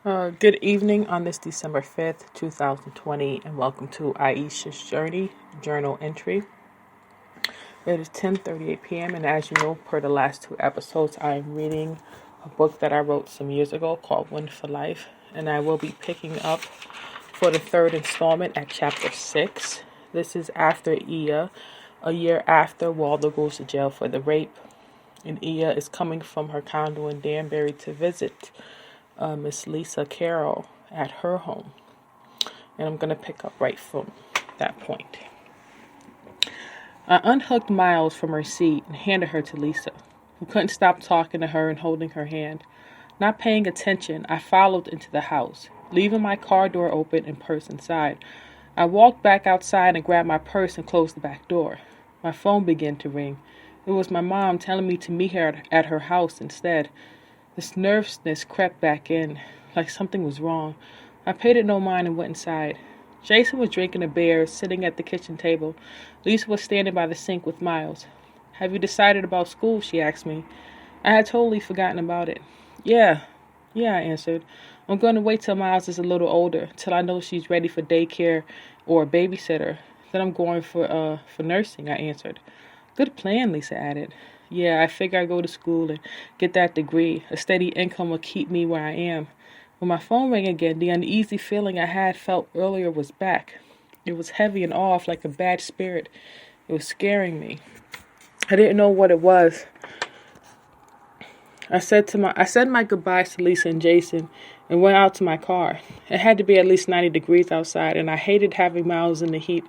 Good evening on this December 5th, 2020, and welcome to Aisha's Journey Journal Entry. It is 10:38 p.m., and as you know, per the last two episodes, I am reading a book that I wrote some years ago called Win for Life, and I will be picking up for the third installment at chapter 6. This is after Ia, a year after Waldo goes to jail for the rape, and Ia is coming from her condo in Danbury to visit Miss Lisa Carroll at her home. And I'm going to pick up right from that point. I unhooked Miles from her seat and handed her to Lisa, who couldn't stop talking to her and holding her hand. Not paying attention, I followed into the house, leaving my car door open and purse inside. I walked back outside and grabbed my purse and closed the back door. My phone began to ring. It was my mom telling me to meet her at her house instead. This nervousness crept back in, like something was wrong. I paid it no mind and went inside. Jason was drinking a beer, sitting at the kitchen table. Lisa was standing by the sink with Miles. "Have you decided about school?" she asked me. I had totally forgotten about it. Yeah, I answered. I'm going to wait till Miles is a little older, till I know she's ready for daycare or a babysitter. Then I'm going for nursing, I answered. Good plan, Lisa added. Yeah, I figure I go to school and get that degree. A steady income will keep me where I am. When my phone rang again, the uneasy feeling I had felt earlier was back. It was heavy and off, like a bad spirit. It was scaring me. I didn't know what it was. I said my goodbyes to Lisa and Jason and went out to my car. It had to be at least 90 degrees outside, and I hated having Miles in the heat.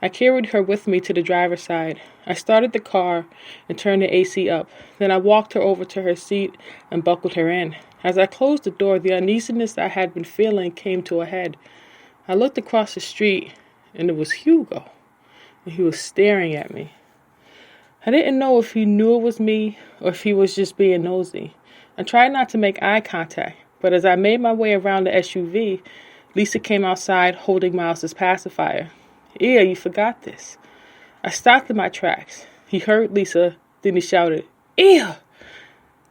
I carried her with me to the driver's side. I started the car and turned the AC up. Then I walked her over to her seat and buckled her in. As I closed the door, the uneasiness I had been feeling came to a head. I looked across the street, and it was Hugo, and he was staring at me. I didn't know if he knew it was me or if he was just being nosy. I tried not to make eye contact, but as I made my way around the SUV, Lisa came outside holding Miles' pacifier. Yeah, you forgot this. I stopped in my tracks. He heard Lisa, then he shouted, "Yeah!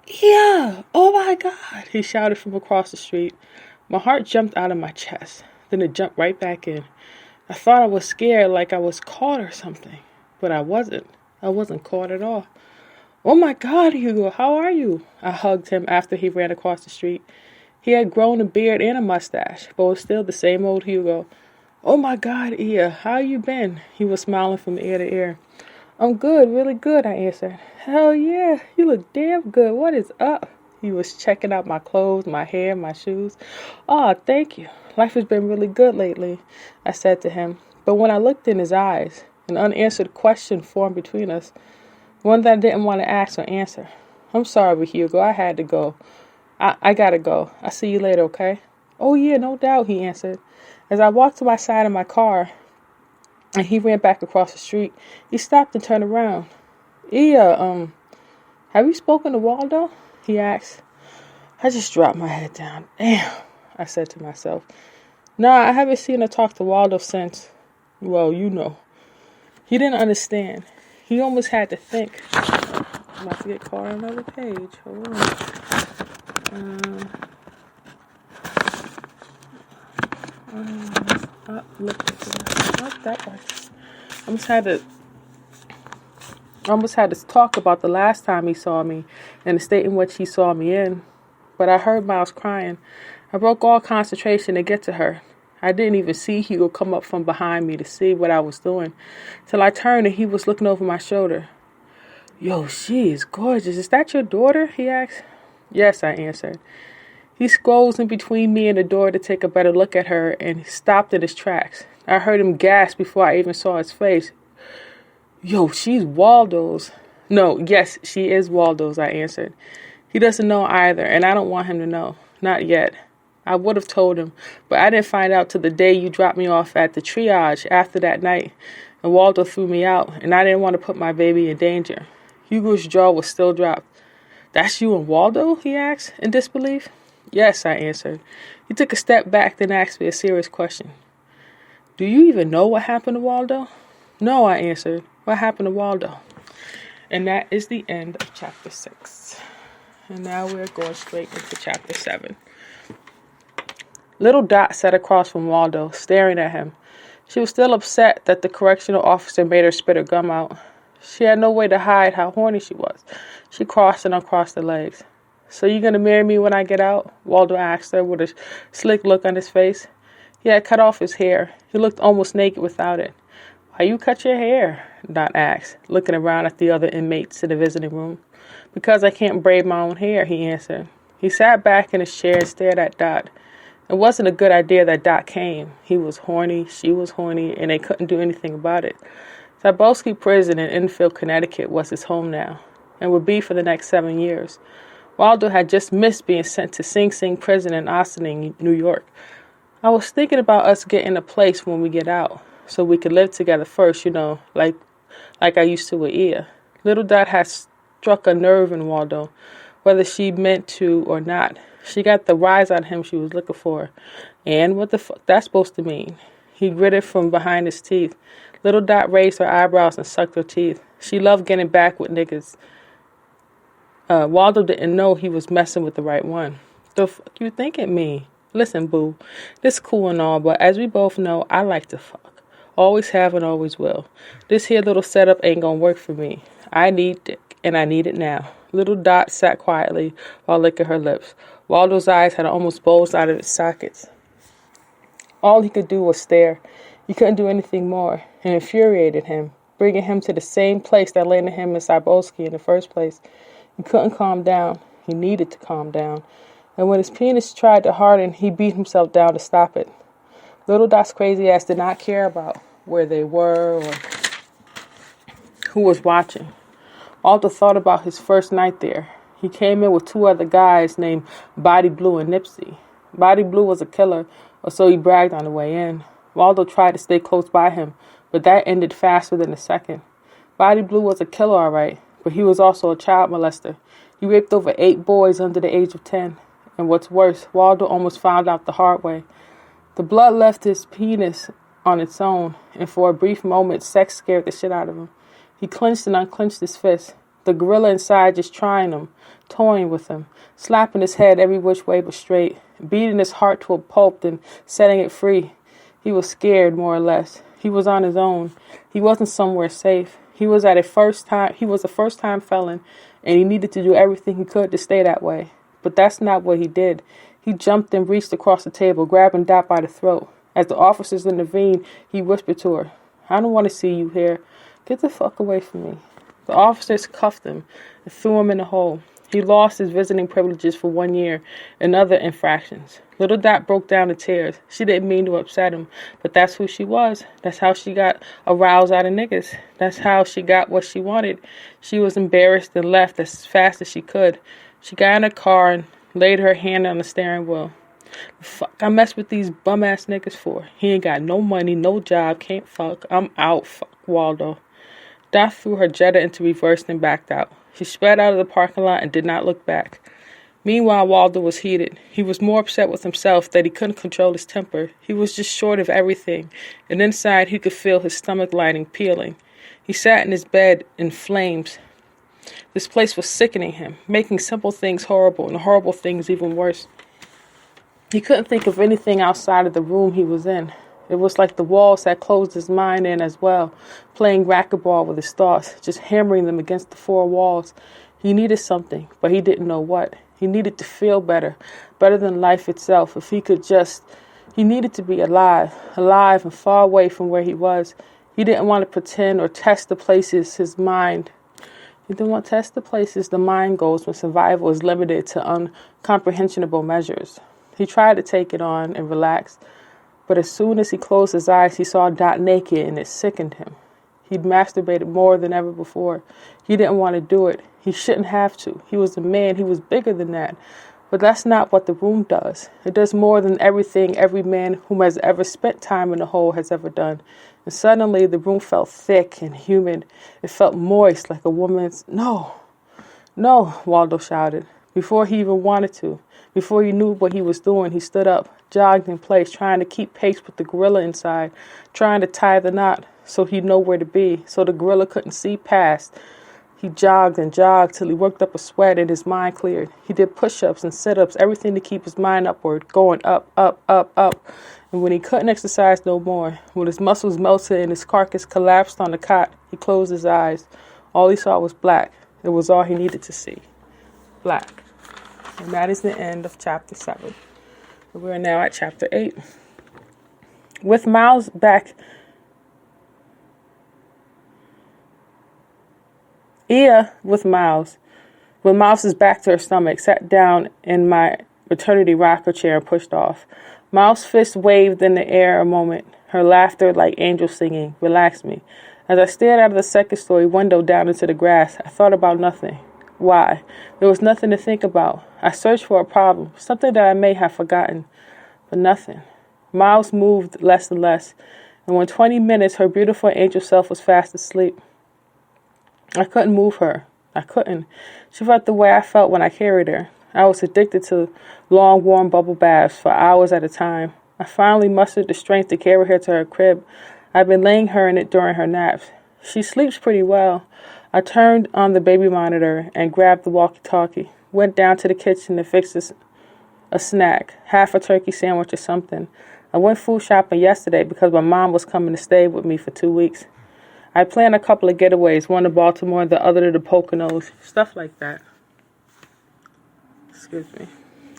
Yeah! Oh my God!" He shouted from across the street. My heart jumped out of my chest. Then it jumped right back in. I thought I was scared, like I was caught or something. But I wasn't. I wasn't caught at all. "Oh my God, Hugo, how are you?" I hugged him after he ran across the street. He had grown a beard and a mustache, but was still the same old Hugo. "Oh my God, Ia, how you been?" He was smiling from ear to ear. "I'm good, really good," I answered. "Hell yeah, you look damn good. What is up?" He was checking out my clothes, my hair, my shoes. "Oh, thank you. Life has been really good lately," I said to him. But when I looked in his eyes, an unanswered question formed between us, one that I didn't want to ask or answer. "I'm sorry, Hugo, I had to go. I gotta go. I'll see you later, okay?" "Oh yeah, no doubt," he answered. As I walked to my side of my car and he ran back across the street, he stopped and turned around. "Ia, have you spoken to Waldo?" he asked. I just dropped my head down. "Damn," I said to myself. "Nah, I haven't seen or talked to Waldo since, well, you know." He didn't understand. He almost had to think. I'm about to get caught on another page. Hold on. Not that one. I almost had to talk about the last time he saw me and the state in which he saw me in. But I heard Miles crying. I broke all concentration to get to her. I didn't even see Hugo come up from behind me to see what I was doing, till I turned and he was looking over my shoulder. "Yo, she is gorgeous. Is that your daughter?" he asked. "Yes," I answered. He scrolls in between me and the door to take a better look at her and stopped in his tracks. I heard him gasp before I even saw his face. "Yo, she's Waldo's." "No, yes, she is Waldo's," I answered. He doesn't know either, and I don't want him to know. Not yet. I would have told him, but I didn't find out till the day you dropped me off at the triage after that night, and Waldo threw me out, and I didn't want to put my baby in danger. Hugo's jaw was still dropped. "That's you and Waldo?" he asked, in disbelief. "Yes," I answered. He took a step back, then asked me a serious question. "Do you even know what happened to Waldo?" "No," I answered. "What happened to Waldo?" And that is the end of chapter 6. And now we're going straight into chapter 7. Little Dot sat across from Waldo, staring at him. She was still upset that the correctional officer made her spit her gum out. She had no way to hide how horny she was. She crossed and uncrossed her legs. "So you gonna marry me when I get out?" Waldo asked her with a slick look on his face. He had cut off his hair. He looked almost naked without it. "Why you cut your hair?" Dot asked, looking around at the other inmates in the visiting room. "Because I can't braid my own hair," he answered. He sat back in his chair and stared at Dot. It wasn't a good idea that Dot came. He was horny, she was horny, and they couldn't do anything about it. Zabolski Prison in Enfield, Connecticut was his home now, and would be for the next 7 years. Waldo had just missed being sent to Sing Sing Prison in Ossining, New York. "I was thinking about us getting a place when we get out, so we could live together first, like I used to with Ia." Little Dot had struck a nerve in Waldo, whether she meant to or not. She got the rise out of him she was looking for. And what the fuck that's supposed to mean? He gritted from behind his teeth. Little Dot raised her eyebrows and sucked her teeth. She loved getting back with niggas. Waldo didn't know he was messing with the right one. "The fuck you think it mean?" "Listen, boo, this cool and all, but as we both know, I like to fuck. Always have and always will. This here little setup ain't gonna work for me. I need dick, and I need it now." Little Dot sat quietly while licking her lips. Waldo's eyes had almost bulged out of its sockets. All he could do was stare. He couldn't do anything more. It infuriated him, bringing him to the same place that landed him in Zabolski in the first place. He couldn't calm down. He needed to calm down. And when his penis tried to harden, he beat himself down to stop it. Little Dot's crazy ass did not care about where they were or who was watching. Waldo thought about his first night there. He came in with 2 other guys named Body Blue and Nipsey. Body Blue was a killer, or so he bragged on the way in. Waldo tried to stay close by him, but that ended faster than a second. Body Blue was a killer, all right, but he was also a child molester. He raped over 8 boys under the age of 10. And what's worse, Waldo almost found out the hard way. The blood left his penis on its own, and for a brief moment, sex scared the shit out of him. He clenched and unclenched his fist. The gorilla inside just trying him, toying with him, slapping his head every which way but straight, beating his heart to a pulp and setting it free. He was scared, more or less. He was on his own. He wasn't somewhere safe. He was a first-time felon, and he needed to do everything he could to stay that way. But that's not what he did. He jumped and reached across the table, grabbing Dot by the throat. As the officers intervened, he whispered to her, "I don't want to see you here. Get the fuck away from me." The officers cuffed him and threw him in a hole. He lost his visiting privileges for 1 year and other infractions. Little Dot broke down in tears. She didn't mean to upset him, but that's who she was. That's how she got a rouse out of niggas. That's how she got what she wanted. She was embarrassed and left as fast as she could. She got in her car and laid her hand on the steering wheel. "The fuck I mess with these bum-ass niggas for? He ain't got no money, no job, can't fuck. I'm out, fuck Waldo." Dot threw her Jetta into reverse and backed out. She sped out of the parking lot and did not look back. Meanwhile, Waldo was heated. He was more upset with himself that he couldn't control his temper. He was just short of everything, and inside he could feel his stomach lining peeling. He sat in his bed in flames. This place was sickening him, making simple things horrible and horrible things even worse. He couldn't think of anything outside of the room he was in. It was like the walls had closed his mind in as well, playing racquetball with his thoughts, just hammering them against the 4 walls. He needed something, but he didn't know what. He needed to feel better than life itself. If he could he needed to be alive and far away from where he was. He didn't want to pretend or test the places his mind. He didn't want to test the places the mind goes when survival is limited to uncomprehensible measures. He tried to take it on and relax. But as soon as he closed his eyes, he saw Dot naked, and it sickened him. He'd masturbated more than ever before. He didn't want to do it. He shouldn't have to. He was a man. He was bigger than that. But that's not what the room does. It does more than everything every man who has ever spent time in the hole has ever done. And suddenly the room felt thick and humid. It felt moist like a woman's... "No, no," Waldo shouted. Before he even wanted to, before he knew what he was doing, he stood up, jogged in place, trying to keep pace with the gorilla inside, trying to tie the knot so he'd know where to be, so the gorilla couldn't see past He jogged and jogged till he worked up a sweat and his mind cleared. He did push-ups and sit-ups, everything to keep his mind upward, going up, up, up, up. And when he couldn't exercise no more, when his muscles melted and his carcass collapsed on the cot, he closed his eyes. All he saw was black. It was all he needed to see. Black. And that is the end of chapter 7. We're now at chapter 8. With Miles back, Ia, with Miles's back to her stomach, sat down in my maternity rocker chair and pushed off. Miles' fist waved in the air a moment. Her laughter, like angels singing, relaxed me. As I stared out of the second-story window down into the grass, I thought about nothing. Why? There was nothing to think about. I searched for a problem, something that I may have forgotten, but nothing. Miles moved less and less, and when 20 minutes, her beautiful angel self was fast asleep. I couldn't move her. I couldn't. She felt the way I felt when I carried her. I was addicted to long, warm bubble baths for hours at a time. I finally mustered the strength to carry her to her crib. I've been laying her in it during her naps. She sleeps pretty well. I turned on the baby monitor and grabbed the walkie-talkie. Went down to the kitchen to fix a snack, half a turkey sandwich or something. I went food shopping yesterday because my mom was coming to stay with me for 2 weeks. I planned a couple of getaways, one to Baltimore, the other to the Poconos, stuff like that. Excuse me.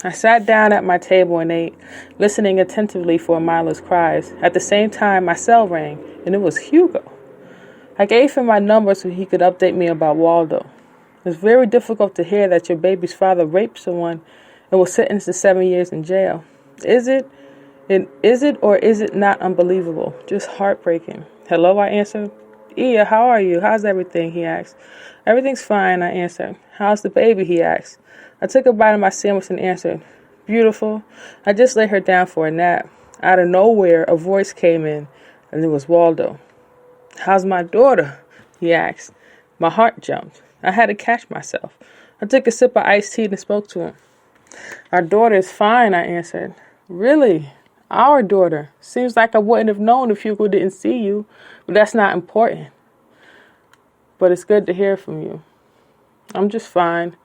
I sat down at my table and ate, listening attentively for Mila's cries. At the same time, my cell rang, and it was Hugo. I gave him my number so he could update me about Waldo. It's very difficult to hear that your baby's father raped someone and was sentenced to 7 years in jail. Is it or is it not unbelievable? Just heartbreaking. Hello, I answered. Ia, how are you? How's everything? He asked. Everything's fine, I answered. How's the baby? He asked. I took a bite of my sandwich and answered. Beautiful. I just laid her down for a nap. Out of nowhere, a voice came in, and it was Waldo. How's my daughter? He asked. My heart jumped. I had to catch myself. I took a sip of iced tea and spoke to him. Our daughter is fine, I answered. Really? Our daughter. Seems like I wouldn't have known if Hugo didn't see you, but that's not important. But it's good to hear from you. I'm just fine.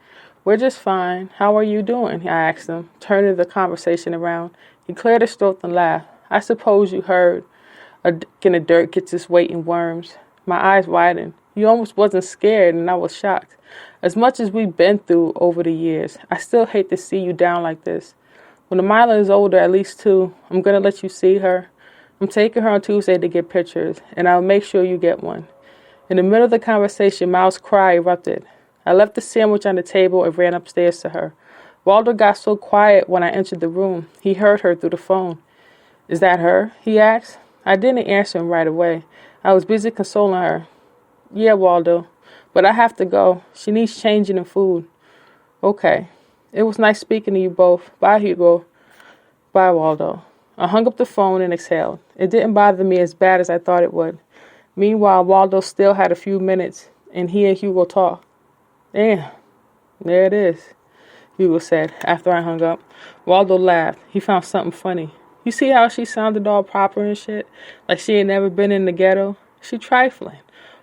We're just fine. How are you doing? I asked him, turning the conversation around. He cleared his throat and laughed. I suppose you heard. A dick in the dirt gets its weight in worms. My eyes widened. You almost wasn't scared, and I was shocked. As much as we've been through over the years, I still hate to see you down like this. When Amila is older, at least 2, I'm going to let you see her. I'm taking her on Tuesday to get pictures, and I'll make sure you get one. In the middle of the conversation, Miles' cry erupted. I left the sandwich on the table and ran upstairs to her. Waldo got so quiet when I entered the room. He heard her through the phone. Is that her? He asked. I didn't answer him right away. I was busy consoling her. Yeah, Waldo, but I have to go. She needs changing and food. Okay. It was nice speaking to you both. Bye, Hugo. Bye, Waldo. I hung up the phone and exhaled. It didn't bother me as bad as I thought it would. Meanwhile, Waldo still had a few minutes, and he and Hugo talked. Damn, there it is, Hugo said after I hung up. Waldo laughed. He found something funny. You see how she sounded all proper and shit? Like she ain't never been in the ghetto? She trifling.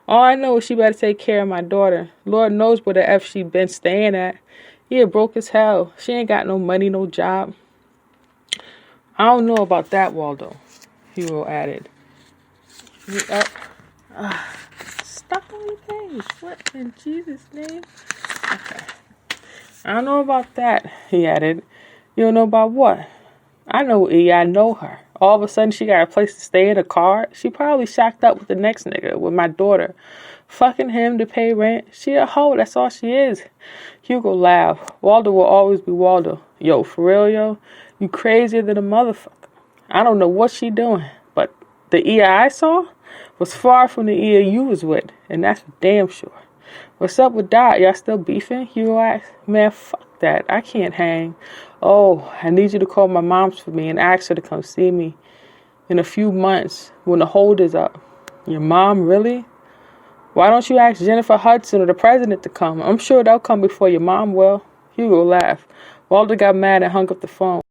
All I know is she better take care of my daughter. Lord knows where the F she been staying at. Yeah, broke as hell. She ain't got no money, no job. I don't know about that, Waldo, Hugo added. Stuck on the page. What in Jesus' name? Okay. I don't know about that, he added. You don't know about what? I know E. I know her. All of a sudden, she got a place to stay in a car. She probably shacked up with the next nigga, with my daughter. Fucking him to pay rent. She a hoe. That's all she is. Hugo laughed. Waldo will always be Waldo. Yo, for real, yo? You crazier than a motherfucker. I don't know what she doing, but the E I saw was far from the E you was with, and that's for damn sure. What's up with Dot? Y'all still beefing? Hugo asked. Man, fuck that. I can't hang. Oh, I need you to call my mom's for me and ask her to come see me in a few months when the hold is up. Your mom, really? Why don't you ask Jennifer Hudson or the president to come? I'm sure they'll come before your mom will. Hugo laughed. Walter got mad and hung up the phone.